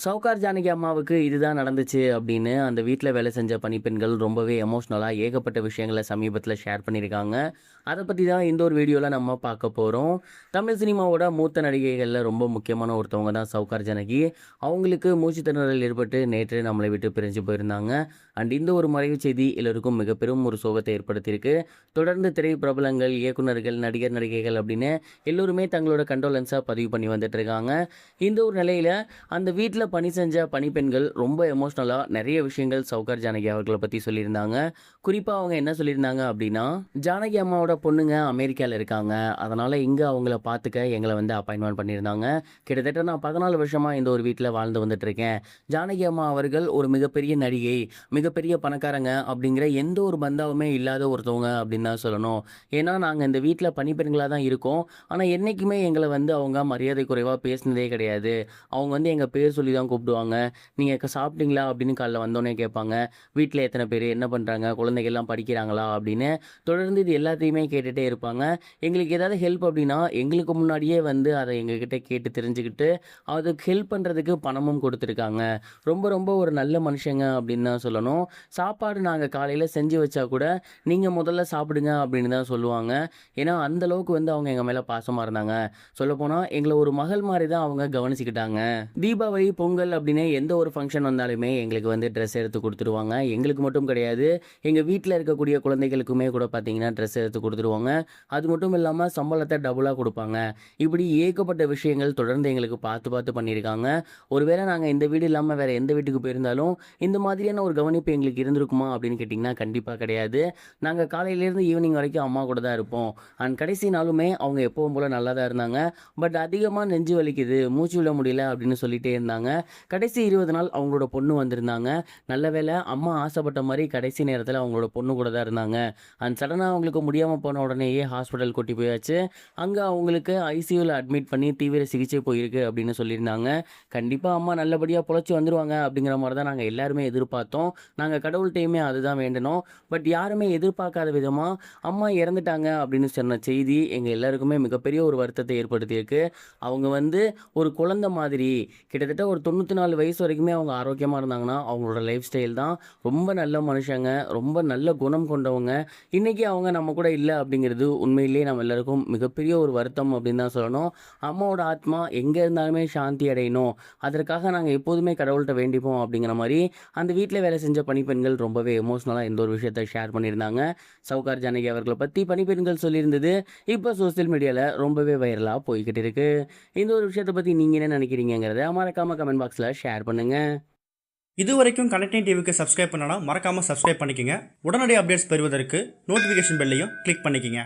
சவுகார் ஜானகி அம்மாவுக்கு இதுதான் நடந்துச்சு அப்படின்னு அந்த வீட்டில் வேலை செஞ்ச பணிப்பெண்கள் ரொம்பவே எமோஷ்னலாக ஏகப்பட்ட விஷயங்களை சமீபத்தில் ஷேர் பண்ணியிருக்காங்க. அதை பற்றி தான் இந்த ஒரு வீடியோவில் நம்ம பார்க்க போகிறோம். தமிழ் சினிமாவோட மூத்த நடிகைகளில் ரொம்ப முக்கியமான ஒருத்தவங்க தான் சவுகார் ஜானகி. அவங்களுக்கு மூச்சு திணறல் ஏற்பட்டு நேற்று நம்மளை விட்டு பிரிஞ்சு போயிருந்தாங்க. அண்ட் இந்த ஒரு மறைவு செய்தி எல்லோருக்கும் மிக பெரும் ஒரு சோகத்தை ஏற்படுத்தியிருக்கு. தொடர்ந்து திரை பிரபலங்கள், இயக்குநர்கள், நடிகர் நடிகைகள் அப்படின்னு எல்லோருமே தங்களோட கண்டோலன்ஸாக பதிவு பண்ணி வந்துட்டு இருக்காங்க. இந்த ஒரு நிலையில் அந்த வீட்டில் பணி செஞ்ச பணிப்பெண்கள் ரொம்ப எமோஷ்னலாக நிறைய விஷயங்கள் சவுகார் ஜானகி அவர்களை பற்றி சொல்லியிருந்தாங்க. குறிப்பாக அவங்க என்ன சொல்லியிருந்தாங்க அப்படின்னா, ஜானகி அம்மாவோட பொண்ணுங்க அமெரிக்காவில் இருக்காங்க, அதனால் இங்கே அவங்கள பார்த்துக்க எங்களை வந்து அப்பாயின்மெண்ட் பண்ணியிருந்தாங்க. கிட்டத்தட்ட நான் 14 வருஷமாக இந்த ஒரு வீட்டில் வாழ்ந்து வந்துட்டு இருக்கேன். ஜானகி அம்மா அவர்கள் ஒரு மிகப்பெரிய நடிகை, மிகப்பெரிய பணக்காரங்க அப்படிங்கிற எந்த ஒரு பந்தாவுமே இல்லாத ஒருத்தவங்க அப்படின்னு தான் சொல்லணும். ஏன்னா நாங்கள் இந்த வீட்டில் பணிப்பெண்களாக தான் இருக்கோம். ஆனால் என்றைக்குமே எங்களை வந்து அவங்க மரியாதை குறைவாக பேசினதே கிடையாது. அவங்க வந்து எங்கள் பேர் சொல்லி தான் கூப்பிடுவாங்க. நீங்கள் சாப்பிட்டீங்களா அப்படின்னு காலைல வந்தோடனே கேட்பாங்க. வீட்டில் எத்தனை பேர், என்ன பண்ணுறாங்க, குழந்தைகள்லாம் படிக்கிறாங்களா அப்படின்னு தொடர்ந்து இது எல்லாத்தையுமே கேட்டுகிட்டே இருப்பாங்க. எங்களுக்கு ஏதாவது ஹெல்ப் அப்படின்னா எங்களுக்கு முன்னாடியே வந்து அதை எங்ககிட்ட கேட்டு தெரிஞ்சுக்கிட்டு அதுக்கு ஹெல்ப் பண்ணுறதுக்கு பணமும் கொடுத்துருக்காங்க. ரொம்ப ரொம்ப ஒரு நல்ல மனுஷங்க அப்படின்னு தான் சொல்லணும். சாப்பாடு நாங்கள் காலையில் செஞ்சு வச்சா கூட நீங்கள் முதல்ல சாப்பிடுங்க அப்படின்னு தான் சொல்லுவாங்க. ஏன்னா அந்தளவுக்கு வந்து அவங்க எங்கள் மேலே பாசமாக இருந்தாங்க. சொல்லப்போனால் எங்களை ஒரு மகள் மாதிரி தான் அவங்க கவனிச்சுக்கிட்டாங்க. தீபாவளி, பொங்கல் அப்படின்னு எந்த ஒரு ஃபங்க்ஷன் வந்தாலுமே எங்களுக்கு வந்து ட்ரெஸ் எடுத்து கொடுத்துருவாங்க. எங்களுக்கு மட்டும் கிடையாது, எங்கள் வீட்டில் இருக்கக்கூடிய குழந்தைகளுக்குமே கூட பார்த்தீங்கன்னா ட்ரெஸ் எடுத்து கொடுத்துருவாங்க. அது மட்டும் இல்லாமல் சம்பளத்தை டபுளாக கொடுப்பாங்க. இப்படி ஏகப்பட்ட விஷயங்கள் தொடர்ந்து எங்களுக்கு பார்த்து பார்த்து பண்ணியிருக்காங்க. ஒருவேளை நாங்கள் இந்த வீடு இல்லாமல் வேறு எந்த வீட்டுக்கு போயிருந்தாலும் இந்த மாதிரியான ஒரு கவனிப்பு எங்களுக்கு இருந்திருக்குமா அப்படின்னு கேட்டிங்கன்னா கண்டிப்பாக கிடையாது. நாங்கள் காலையிலேருந்து ஈவினிங் வரைக்கும் அம்மா கூட தான் இருப்போம். அண்ட் கடைசி நாளுமே அவங்க எப்பவும் போல் நல்லா தான் இருந்தாங்க. பட் அதிகமாக நெஞ்சு வலிக்குது, மூச்சு விட முடியல அப்படின்னு சொல்லிகிட்டே இருந்தாங்க. கடைசி 20 நாள் அவங்களோட பொண்ணு வந்திருந்தாங்க. நல்ல வேளை அம்மா ஆசைப்பட்ட மாதிரி கடைசி நேரத்தில் அவங்களோட பொண்ணு கூட தான் இருந்தாங்க. அண்ட் சடனாக அவங்களுக்கு முடியாமல் போன உடனேயே ஹாஸ்பிட்டல் கூட்டி போயாச்சு. அங்கே அவங்களுக்கு ஐசியூவில் அட்மிட் பண்ணி தீவிர சிகிச்சை போயிருக்கு அப்படின்னு சொல்லியிருந்தாங்க. கண்டிப்பாக அம்மா நல்லபடியாக பொழைச்சி வந்துடுவாங்க அப்படிங்கிற மாதிரி தான் நாங்கள் எல்லாருமே எதிர்பார்த்தோம். நாங்கள் கடவுள்கிட்டையுமே அதுதான் வேண்டணும். பட் யாருமே எதிர்பார்க்காத விதமாக அம்மா இறந்துட்டாங்க அப்படின்னு சொன்ன செய்தி எங்கள் எல்லாருக்குமே மிகப்பெரிய ஒரு வருத்தத்தை ஏற்படுத்தியிருக்கு. அவங்க வந்து ஒரு குழந்தை மாதிரி கிட்டத்தட்ட ஒரு 94 வயசு வரைக்குமே அவங்க ஆரோக்கியமாக இருந்தாங்கன்னா அவங்களோட லைஃப் ஸ்டைல் தான். ரொம்ப நல்ல மனுஷங்க, ரொம்ப நல்ல குணம் கொண்டவங்க. இன்றைக்கி அவங்க நம்ம கூட இல்லை அப்படிங்கிறது உண்மையிலேயே நம்ம எல்லாருக்கும் மிகப்பெரிய ஒரு வருத்தம் அப்படின்னு தான் சொல்லணும். அம்மாவோட ஆத்மா எங்கே இருந்தாலுமே சாந்தி அடையணும், அதற்காக நாங்கள் எப்போதுமே கடவுள்கிட்ட வேண்டிப்போம் அப்படிங்கிற மாதிரி அந்த வீட்டில் வேலை செஞ்ச பணிப்பெண்கள் ரொம்பவே எமோஷ்னலாக இந்த ஒரு விஷயத்தை ஷேர் பண்ணியிருந்தாங்க. சவுகார் ஜானகி அவர்களை பற்றி பணிப்பெண்கள் சொல்லியிருந்தது இப்போ சோசியல் மீடியாவில் ரொம்பவே வைரலாக போய்கிட்டு இருக்கு. இந்த ஒரு விஷயத்தை பற்றி நீங்கள் என்ன நினைக்கிறீங்கிறத மறக்காமல் கமெண்ட் பாக்ஸில் ஷேர் பண்ணுங்கள். இது வரைக்கும் கனெக்டிங் டிவிக்கு சப்ஸ்கிரைப் பண்ணனா மறக்காமல் சப்ஸ்கிரைப் பண்ணிக்கங்க. உடனடி அப்டேட்ஸ் பெறுவதற்கு நோட்டிஃபிகேஷன் பெல்லையும் கிளிக் பண்ணிக்கங்க.